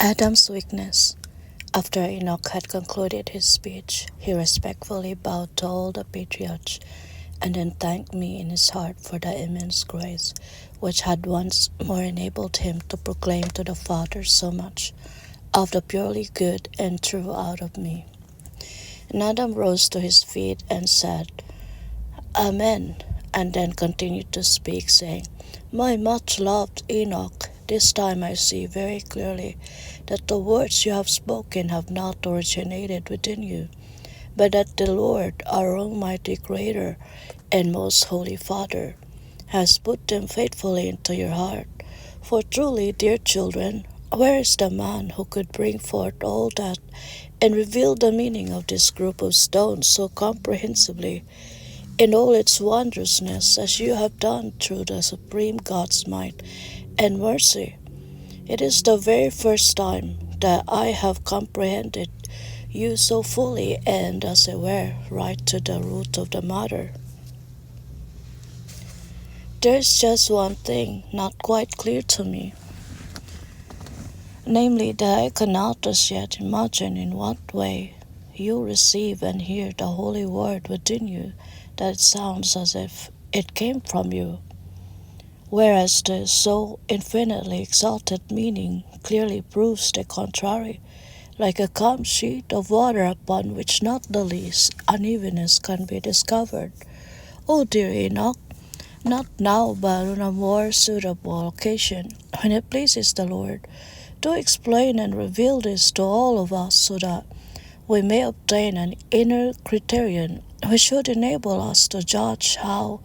Adam's weakness. After Enoch had concluded his speech, he respectfully bowed to all the patriarchs, and then thanked me in his heart for the immense grace which had once more enabled him to proclaim to the Father so much of the purely good and true out of me. And Adam rose to his feet and said, Amen, and then continued to speak, saying, My much loved Enoch, this time I see very clearly that the words you have spoken have not originated within you, but that the Lord, our Almighty Creator and Most Holy Father, has put them faithfully into your heart. For truly, dear children, where is the man who could bring forth all that and reveal the meaning of this group of stones so comprehensively in all its wondrousness as you have done through the supreme God's might and mercy? It is the very first time that I have comprehended you so fully and, as it were, right to the root of the matter. There is just one thing not quite clear to me, namely that I cannot as yet imagine in what way you receive and hear the holy word within you that it sounds as if it came from you, whereas the so infinitely exalted meaning clearly proves the contrary, like a calm sheet of water upon which not the least unevenness can be discovered. Oh dear Enoch, not now, but on a more suitable occasion, when it pleases the Lord, do explain and reveal this to all of us so that we may obtain an inner criterion which should enable us to judge how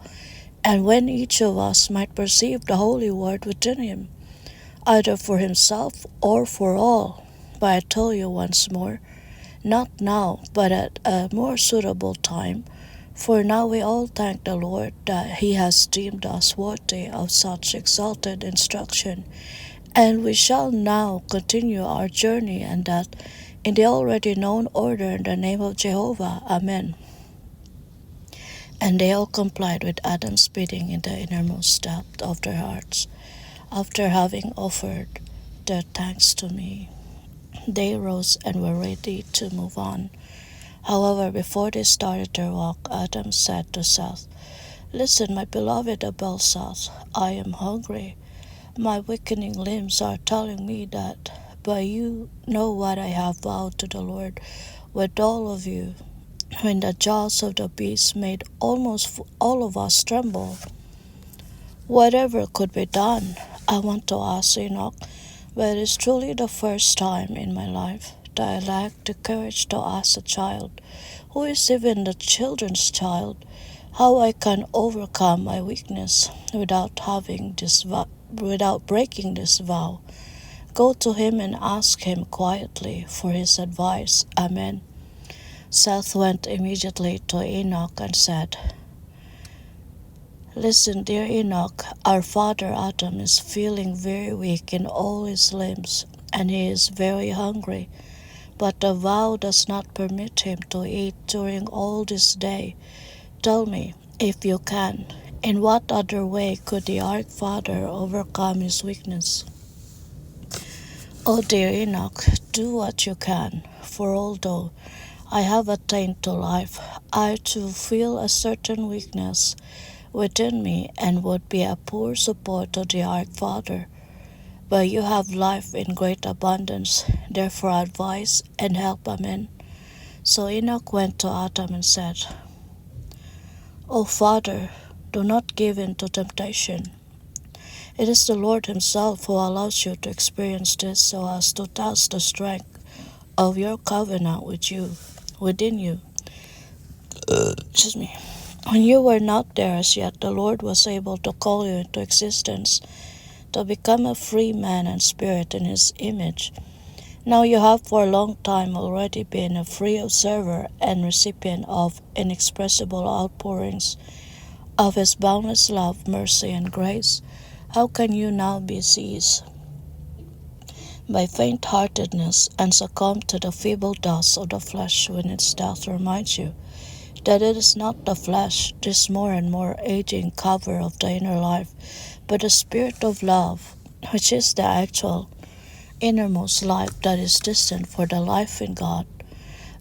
and when each of us might perceive the holy word within him, either for himself or for all. But I tell you once more, not now, but at a more suitable time, for now we all thank the Lord that he has deemed us worthy of such exalted instruction, and we shall now continue our journey, and that in the already known order, in the name of Jehovah. Amen. And they all complied with Adam's bidding in the innermost depth of their hearts. After having offered their thanks to me, they rose and were ready to move on. However, before they started their walk, Adam said to Seth, Listen, my beloved Abel Seth, I am hungry. My weakening limbs are telling me that, but you know what I have vowed to the Lord with all of you, when the jaws of the beast made almost all of us tremble. Whatever could be done, I want to ask Enoch, but it is truly the first time in my life that I lack the courage to ask a child, who is even the children's child, how I can overcome my weakness without breaking this vow. Go to him and ask him quietly for his advice. Amen. Seth went immediately to Enoch and said, Listen, dear Enoch, our father Adam is feeling very weak in all his limbs, and he is very hungry. But the vow does not permit him to eat during all this day. Tell me, if you can, in what other way could the Ark Father overcome his weakness? Oh dear Enoch, do what you can, for although I have attained to life, I too feel a certain weakness within me and would be a poor support to the Ark Father. But you have life in great abundance, therefore advise and help. Amen. So Enoch went to Adam and said, O Father, do not give in to temptation. It is the Lord himself who allows you to experience this so as to test the strength of your covenant within you. Excuse me. When you were not there as yet, the Lord was able to call you into existence, to become a free man and spirit in his image. Now you have for a long time already been a free observer and recipient of inexpressible outpourings of his boundless love, mercy, and grace. How can you now be seized by faint-heartedness and succumb to the feeble dust of the flesh when its death reminds you that it is not the flesh, this more and more aging cover of the inner life, but the spirit of love, which is the actual innermost life that is distant for the life in God.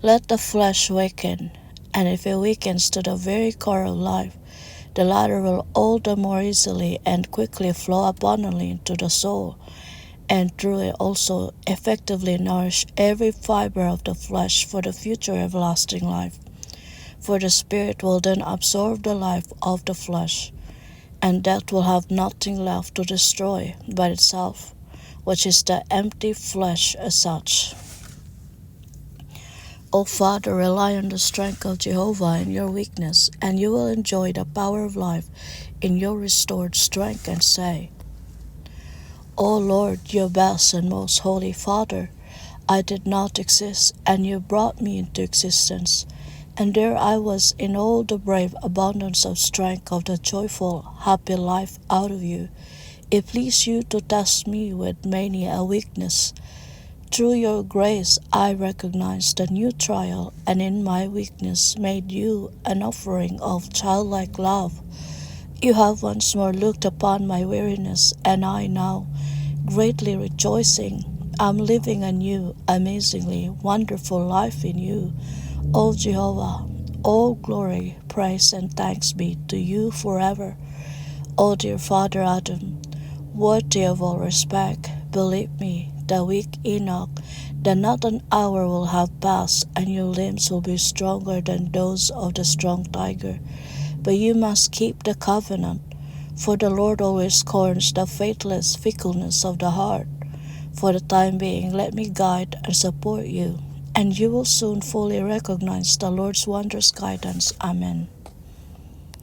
Let the flesh waken, and if it wakens to the very core of life, the latter will all the more easily and quickly flow abundantly into the soul, and through it also effectively nourish every fiber of the flesh for the future everlasting life. For the Spirit will then absorb the life of the flesh, and death will have nothing left to destroy but itself, which is the empty flesh as such. O Father, rely on the strength of Jehovah in your weakness, and you will enjoy the power of life in your restored strength, and say, O Lord, your best and most holy Father, I did not exist, and you brought me into existence, and there I was in all the brave abundance of strength of the joyful, happy life out of you. It pleased you to test me with many a weakness. Through your grace I recognized the new trial, and in my weakness made you an offering of childlike love. You have once more looked upon my weariness, and I now, greatly rejoicing, am living a new, amazingly wonderful life in you. O Jehovah, all glory, praise, and thanks be to you forever. O dear Father Adam, worthy of all respect, believe me, the weak Enoch, that not an hour will have passed, and your limbs will be stronger than those of the strong tiger. But you must keep the covenant, for the Lord always scorns the faithless fickleness of the heart. For the time being, let me guide and support you, and you will soon fully recognize the Lord's wondrous guidance. Amen.